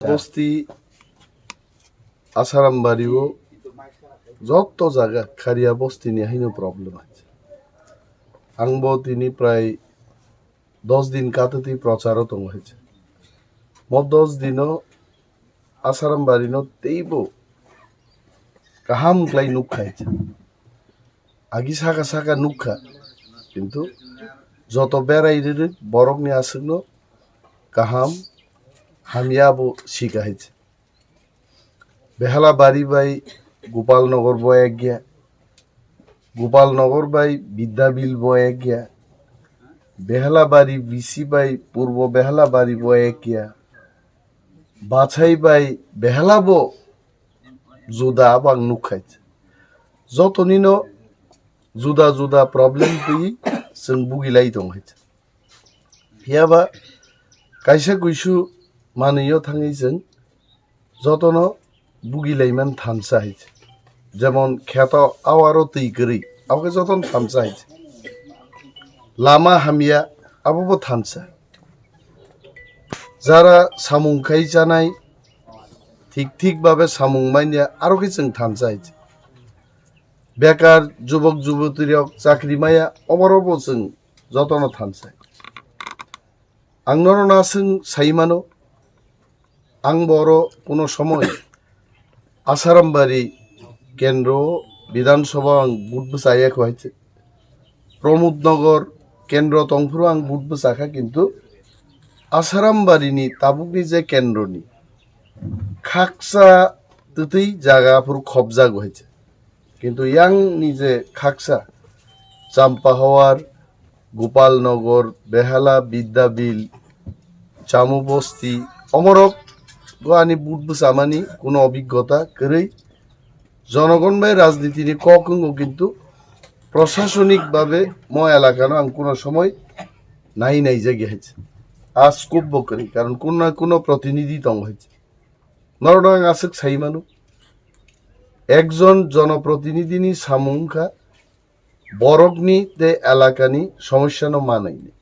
বস্তি আশারামবাড়িও যত জায়গা খারিয়া বস্তি নিয়ে হিনো প্রবলেম আছে আংবো তিনি প্রায় 10 দিন কাততি প্রচারও তো হয়েছে 10 দিনও আশারামবাড়ি নো তেইবো কাহাম ক্লাই নুক খাইছে আগি সাকা সাকা নুখা কিন্তু যত বেড়াই বরক নিয়ে আসুন কাহাম হামিয়াবো শিখা হয়েছে বেহালা বাড়ি বাই গোপালনগর বয় এক গিয়া গোপালনগর বাই বিদ্যাবিল বয় এক গিয়া বেহালা বাড়ি বিসি বাই পূর্ব বেহালা বাড়ি বয় এক গিয়া বাছাই বাই বেহালা বো জুদা আবাং নুক খাইছে যত নিনো जुदा जुदा प्रॉब्लम तुई जों बुगिलाई दं हयছে हियाबा कायसा गुइसु मानियो थाङै जों जतनो बुगिलाइमान थामसा हयছে যেমন খ্যাত আওয়ারো তুই গরি आवके जतन थामसा हयছে लामा हामिया आबो थामसा যারা সামুং খাই জানাই ঠিক ঠিক ভাবে সামুং মাইয়া আরো কি जों थामसा हयছে बेकार जुबक जुबतीरक चाकरी माया अमरबो जों जतन थानसाय आंनर नासों साइमानो आं बर कोनो समय आसारामबारी केंद्र विधानसभा आं बुटबो जायाखै हयছে प्रमोदनगर केंद्र तंफुरो आं बुटबो जाखा किन्तु आसारामबारिनि ताबुकनि जे केंद्रनि खाकसा तै जागाफोर खबजागो हयছে কিন্তু ইয়াং নিজে খাকসা চাম্পাহাওয়ার গোপালনগর বেহালা বিদ্যাবিল চামুবস্তি অমরক গোয়ানি বুটবুসামানি কোনো অভিজ্ঞতা করেই জনগণ বাই রাজনীতিনি কখনো কিন্তু প্রশাসনিকভাবে ম এলাকানো আং কোনো সময় নাই নাই যে গেছে আজ কুব্য করি কারণ কোন না কোনো প্রতিনিধি তং হয়েছে নরডাং আসক সাইমানু একজন জনপ্রতিনিধিনি সামুংখা বরকনি তে এলাকানি সমস্যা ন মানাইনি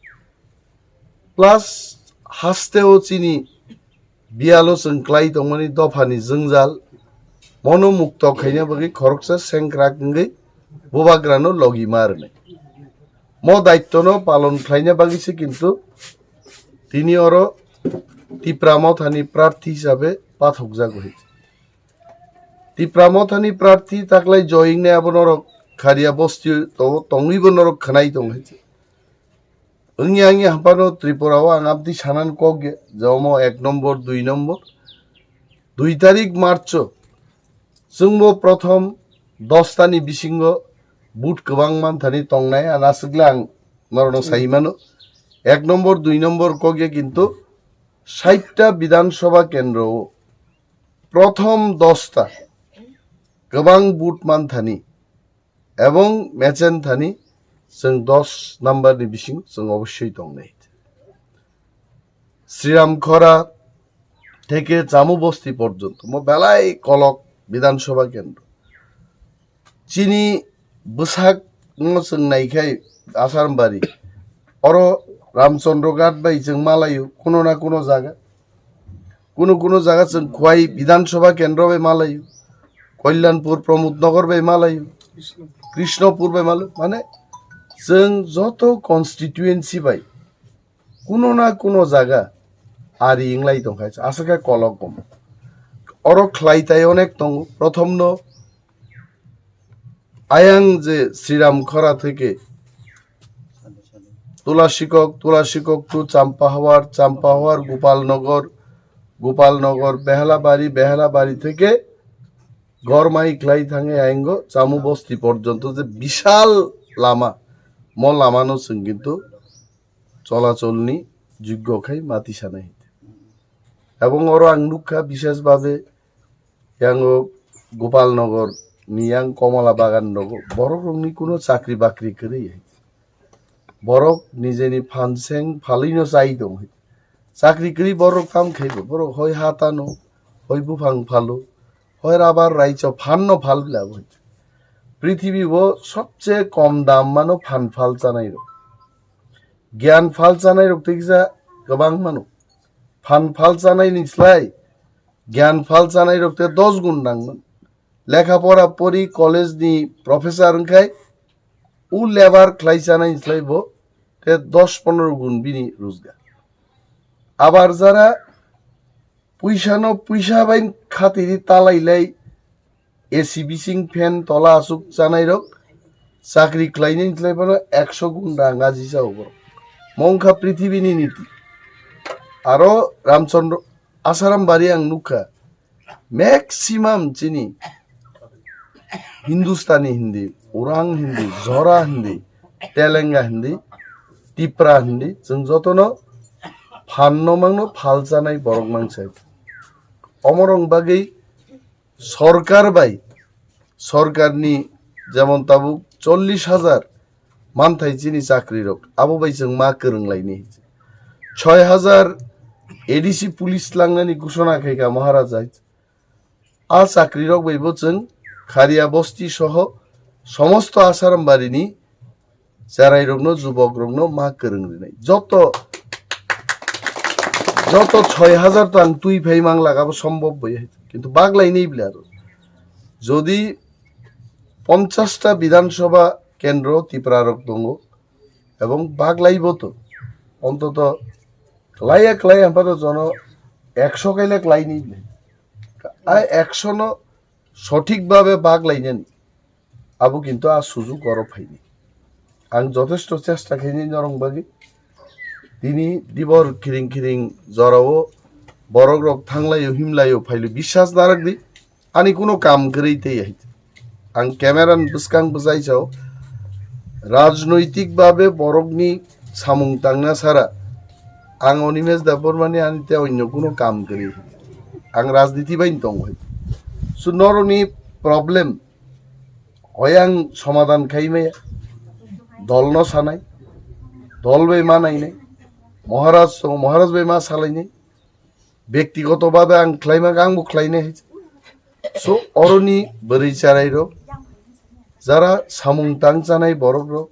প্লাস হাসতেও চিনি বিয়ালো जोंख्लाय दंमानि दफानि जोंजाल मनोमुक्त खायना बागै खरकसा सेंक्रा गंगै बोबाग्रानो लगि मारने म दायित्वनो पालन खायना बागैसो किन्तु তিনি অর টিপ্রা মথানি প্রার্থী হিসাবে পাঠক জাগো হয়েছে টিপ্রা মথানি প্রার্থী তাকলাই জয়িং নে আবো নরক খারিয়া বস্তি তো তংইবো নরক খানাই দं হয়েছে ওংনি আংনি হাপানো ত্রিপুরাও আং আপনি সানান কগে জমো 1 নম্বর 2 নম্বর 2 তারিখ মার্চ जोंबो प्रथम 10 तानि बिसिंग बुट गोबां मानथानि तंनाय आनासग्ला आं मरनो साइमानो 1 নম্বর 2 নম্বর कगे किन्तु 60टा विधानसभा केंद्र प्रथम 10टा गोबां बुट मानथानि एवं मेचेन थानि जों 10 नम्बरनि बिसिं जों अवश्य दंनाय श्रीरामखरा থেকে চামুবস্তি পর্যন্ত ম বেলাই কলক বিধানসভা কেন্দ্র চিনি বসাক जों नायखाय आसारामबारि और रामचंद्रघाट बाई जों मालायो कोनो ना कोनो जागा जों खुवाई विधानसभा केंद्र बाई मालायो कल्याणपुर प्रमोदनगर बाई मालायो कृष्णपुर बाई मालायो माने जों जत कन्स्टिट्युएन्सि बाई कोनो ना कोनो जागा आरि इंगलाई दंखायছে आसाका कलक कम और ख्लाइताय अनेक दं प्रथम न आयां जे श्रीरामखरा থেকে तुलाशिকক टू चाम्पाहावार गोपालनगर बेहालाबाड़ी থেকে गरमाई ख्लाई थांगे आएंगो चामुबस्ती पर्यन्त जे विशाल लामा म लामानो जों किन्तु चलाचलनि योग्यखाय माति सानाय এবং और आं नुखा विशेषभावे यांगो गोपालनगर नियां कमला बागान नगो बरकनि कोनो चाकरी बाकरी करै बरक निजेनि फानसें फालिनो जाय दं चाकरी करी बरक काम खाइबो बरक हय हातानो हय बुफां फालो हय राबार राइचो फाननो फालब्लाबो पृथ्वीबो सबसे कम दाम मानो फान फाल जानाय ज्ञान फाल जानाय रक्तिजा गोबां मानो फान फाल जानाय निस्लाय জ্ঞান ফাল জানাই রক্তে 10 গুণ ডাংমান লেখাপড়া পড়ি কলেজ নি প্রফেসর খাই উ লেবার খ্লাই জানাই ইসলাইব 10-15 গুণ বিনি রোজগার আবার যারা পয়সা বাইন খাতিরি তালাইলাই এসি বিসিং ফ্যান তলা আসুক জানাই রক চাকরি খ্লাইনে ইসলাইব 100 গুণ ডাঙ্গা জিসা হব মংখা পৃথিবীনি নীতি আরো রামচন্দ্র আসারামবাড়ি আং নুখা ম্যাক্সিমাম চিনি হিন্দুস্তানি হিন্দি ওরাং হিন্দি জরা হিন্দি তেলেঙ্গা হিন্দি টিপ্রা হিন্দি जों যতনো ফান্ন মাংনো ফাল জানাই বরং মাংসাই অমরং বাগেই সরকারনি যেমন তাবুক 40,000 মানথাই চিনি চাকরি রক আবু বাই जों मा করংলাইনি 6,000 এডিসি পুলিশ লাংনানি ঘোষণা খাইকা মহারাজা আ চাকরি রক বইব जों খারিয়া বস্তি সহ সমস্ত আসারামবাড়িনি যারাই রগ্ন যুবক রগ্ন मा করংরিনাই যত 6,000 তো আং তুই ভাই মাং লাগাবো সম্ভব বই কিন্তু বাগলাই নেই বলে আর যদি 50টা বিধানসভা কেন্দ্র ত্রিপুরারক দङ এবং বাগলাইব তো অন্তত ক্লাই আপাতত জন 100 কাইলে ক্লাই নেই বলে আর 100 ন সঠিকভাবে বাগলাইনেন আবু কিন্তু আর সুযোগ করো ফাইনি আং যথেষ্ট চেষ্টা খাইনি নরংবাগি তিনি দিবর খিরিং জরাও বরগ রক থাংলাইও হিমলাইও ফাইলো বিশ্বাস না রাখদি আনি কোনো কাম করেইতেই আইছে আং ক্যামেরান বুসকাং বুঝাইছাও রাজনৈতিকভাবে বরগনি সামুং তাংনা সারা আং অনিমেষ দাপর মানে আনিতে অন্য কোনো কাম করি আং রাজনীতি বাইন তং হই সুনরনি প্রবলেম হয়াং সমাধান খাইমে দল ন সানাই দল বে মানাই নাই মহারাজ বে মা সালাই নাই ব্যক্তিগতভাবে আং খ্লাইমা আংবো খ্লাইনে হয়েছে সো অরনি বरै চারাই রক যারা সামুং তাং জানাই বরক রক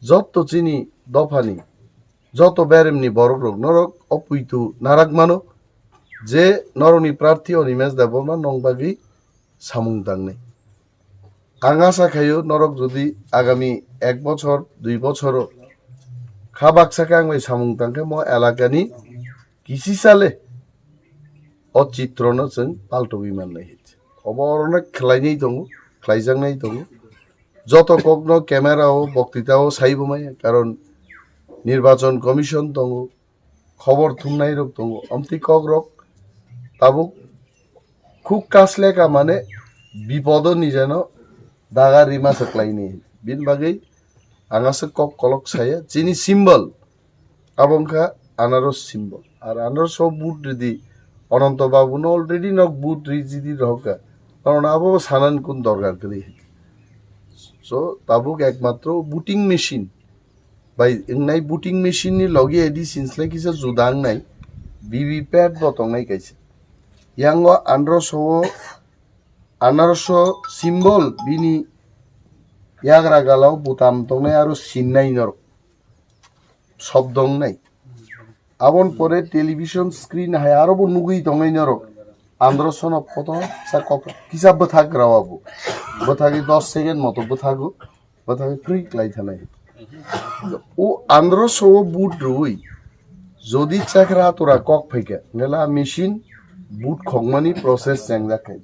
যত চিনি দফানি যত বেরেমনি বরক রক নরক অপুইতু নারাক মানো যে নরনি প্রার্থী অনিমেষ দেবনা নংবাগি সামুং তাং নাই আং আশা খাইও নরক যদি আগামী 1 বছর 2 বছর খাবাক সাকে আং বাই সামুং তাংকে ম এলাকানি কিসি সালে অচিত্রনো जों পাল্টো বিমান নাই অবরণে খেলাইনেই দङ খ্লাইজাংনাই দङ যত কগ্ন ক্যামেরাও বক্তৃতাও সাইব মাই কারণ নির্বাচন কমিশন দङ খবর থুমনাই রক দङ অমতি কক রক তাবুক খুব কাসলেকা মানে বিপদ নিজান দাগা রিমা सकलाइने बिन बागै आंगासो কক কলক সায়া চিনি সিম্বল আবংখা আনারস সিম্বল আর আনারস বুট যদি অনন্ত বাবু অলরেডি নক বুট রিজিদি রহকা কারণ আবো সানান কোন দরকার করি সো তাবুক একমাত্র বুটিং মেশিন বাই নাই বুটিং মেশিন নি লগে এডি সিনসলে কিসে জুদাং নাই বিবি প্যাড বতং নাই কাইছে ইয়াঙ্গ আনারস সিম্বল বিনি ইয়াগরা গালাও বুতাম তং নাই আর সিন নাই নর শব্দং নাই আবন পরে টেলিভিশন স্ক্রিন হায় আরো নুগুই তঙাই নর আন্দ্রসন কত সা কপ কিসা বথাগ রাওয়াবো বথাগি 10 সেকেন্ড মতো বথাগি ফ্রি ক্লাই থানাই ও আন্দ্রস বুট রুই যদি চাকরা তোরা কক ফাইকা নেলা মেশিন বুট খংমানি প্রসেস চ্যাংজা খাই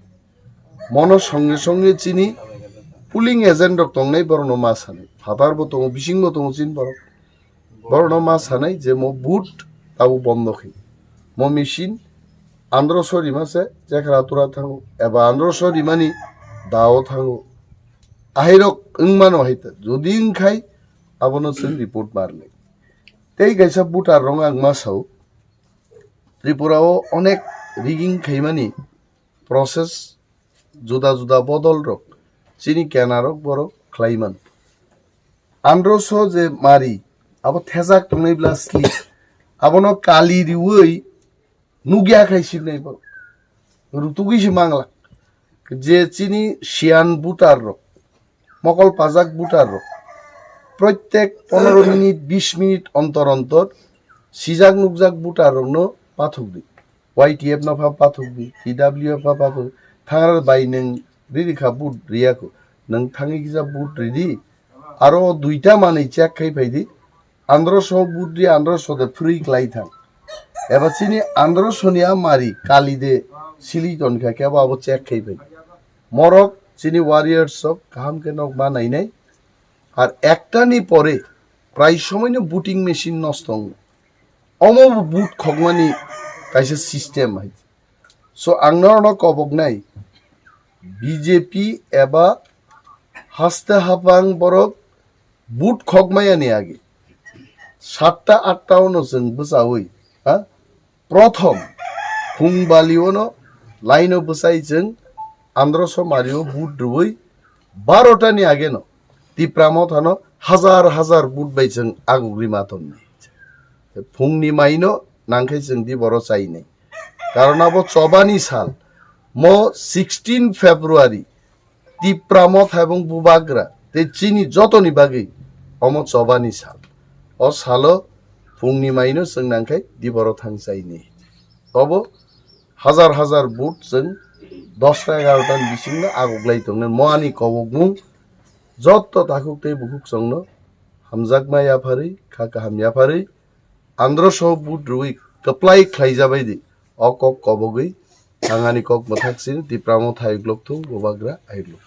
মন সঙ্গে সঙ্গে চিনি পুলিং এজেন্ট তংনাই বড় মা সানাই ফাতার বতং বিসিং বতং চিন বড় মা সানাই যে মো বুট তাও বন্ধ খাই মো মেশিন আন্দ্রস রিমাসে চাকরা তোরা থাঙ্গো এবা আন্দ্রস রিমানি দাও থাঙ্গো আহিরক ইংমানো হাইতা যদি ইং খাই আবনো जों রিপোর্ট মারলে তেই গাইসা বুটার রং আং মাসাও ত্রিপুরাও অনেক রিগিং খাইমানি প্রসেস জুদা জুদা বদল রক চিনি কেনারক বড় খ্লাইমান আন্দ্রস যে মারি আবো থেজাক তংনাইব্লা স্লিপ আবনো কালি রিউই নুগিয়া খাইছি নাই বড় রুতুগিসি মাংলা যে চিনি শিয়ান বুটার রক মকল পাজাক বুটার রক প্রত্যেক 15 মিনিট 20 মিনিট অন্তর অন্তর সিজাক নুকজাক বুটার রং পাথক দি YTF na pha pathukbi TWF pha pathuk thangar bai nang riri kha boot riyako nang thangi kisa boot ridi aro duita manei check khai phaidi 1500 boot ri 1500 de free klai thang eba chini 1500 ni amari kali de sili ton kha ke abo check khai pai morok chini warriors of kaham ke nok ba nai nai আর একটা নি পরে প্রায় সময় না booting machine নষ্ট অমো বুট খগমানি কাইসে system হয় so আংনারনো কবক নাই BJP এবা হাসতে হাপাং বরক বুট খগমায়ানি আগে 7টা 8টাও নসেন বসাওই হ্যাঁ প্রথম ফুংবালিওনো লাইনো বসাই जों 1500 মারিও বুট রুই 12টা নি আগে ন TIPRA Mothano হাজার বুট বাই जों আগুগ্রি মাতন ফুংনি মাইনো নাংখাই जों দি বড় চাই নাই কারণ আবো চবানি সাল ম 16 ফেব্রুয়ারি TIPRA Motha এবং বুবাগ্রা তে চিনি যতনি বাগै অম চবানি সাল অ সালো ফুংনি মাইনো जों নাংখাই দি বড় থাং চাই নাই তব হাজার বুট जों 10টা 11টার বিসিংনা আগুগলাই তংনে মআনি কবগমু যত তাকুক তে বুকুক সংনো হামজাকমাই আফারি খাকা হামিয়াফারি 1500 বুট রুই কপ্লাই খাইজাবাই দি অকক কবগৈ আঙানি কক মথাকসিন TIPRA Motha আইগ্লকথু গোবাগ্রা আইগ্লক